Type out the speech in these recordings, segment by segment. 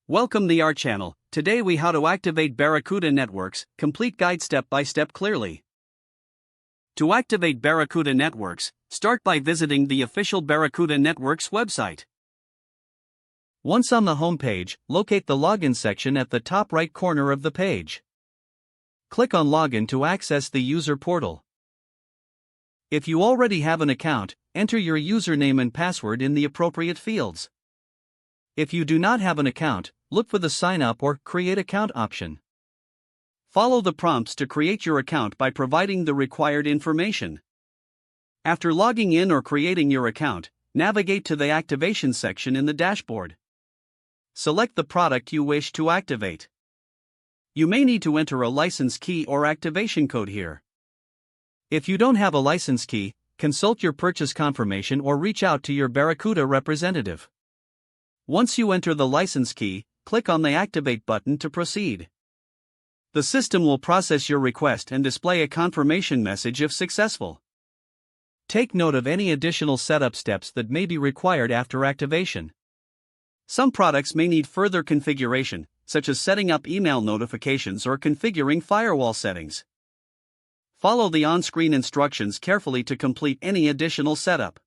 Welcome to our channel. Today we how to activate Barracuda networks, complete guide step by step clearly. To activate Barracuda networks, start by visiting the official Barracuda networks website. Once on the home page, locate the login section at the top right corner of the page. Click on login to access the user portal. If you already have an account, enter your username and password in the appropriate fields. If you do not have an account, look for the Sign Up or Create Account option. Follow the prompts to create your account by providing the required information. After logging in or creating your account, navigate to the Activation section in the dashboard. Select the product you wish to activate. You may need to enter a license key or activation code here. If you don't have a license key, consult your purchase confirmation or reach out to your Barracuda representative. Once you enter the license key, click on the Activate button to proceed. The system will process your request and display a confirmation message if successful. Take note of any additional setup steps that may be required after activation. Some products may need further configuration, such as setting up email notifications or configuring firewall settings. Follow the on-screen instructions carefully to complete any additional setup.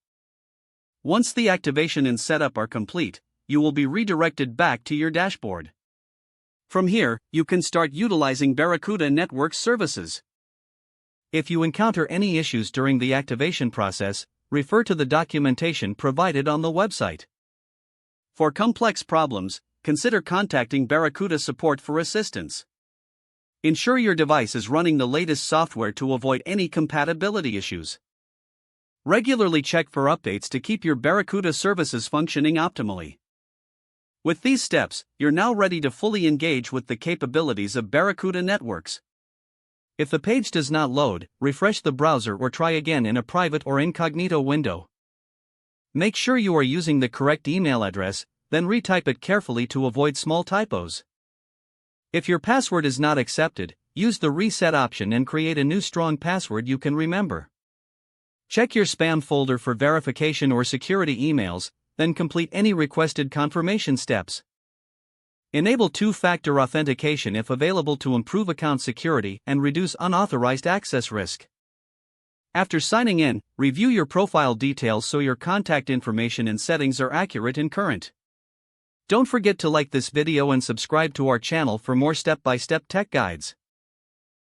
Once the activation and setup are complete, you will be redirected back to your dashboard. From here, you can start utilizing Barracuda Network services. If you encounter any issues during the activation process, refer to the documentation provided on the website. For complex problems, consider contacting Barracuda support for assistance. Ensure your device is running the latest software to avoid any compatibility issues. Regularly check for updates to keep your Barracuda services functioning optimally. With these steps, you're now ready to fully engage with the capabilities of Barracuda networks. If the page does not load, refresh the browser or try again in a private or incognito window. Make sure you are using the correct email address, then retype it carefully to avoid small typos. If your password is not accepted, use the reset option and create a new strong password you can remember. Check your spam folder for verification or security emails, then complete any requested confirmation steps. Enable two-factor authentication if available to improve account security and reduce unauthorized access risk. After signing in, review your profile details so your contact information and settings are accurate and current. Don't forget to like this video and subscribe to our channel for more step-by-step tech guides.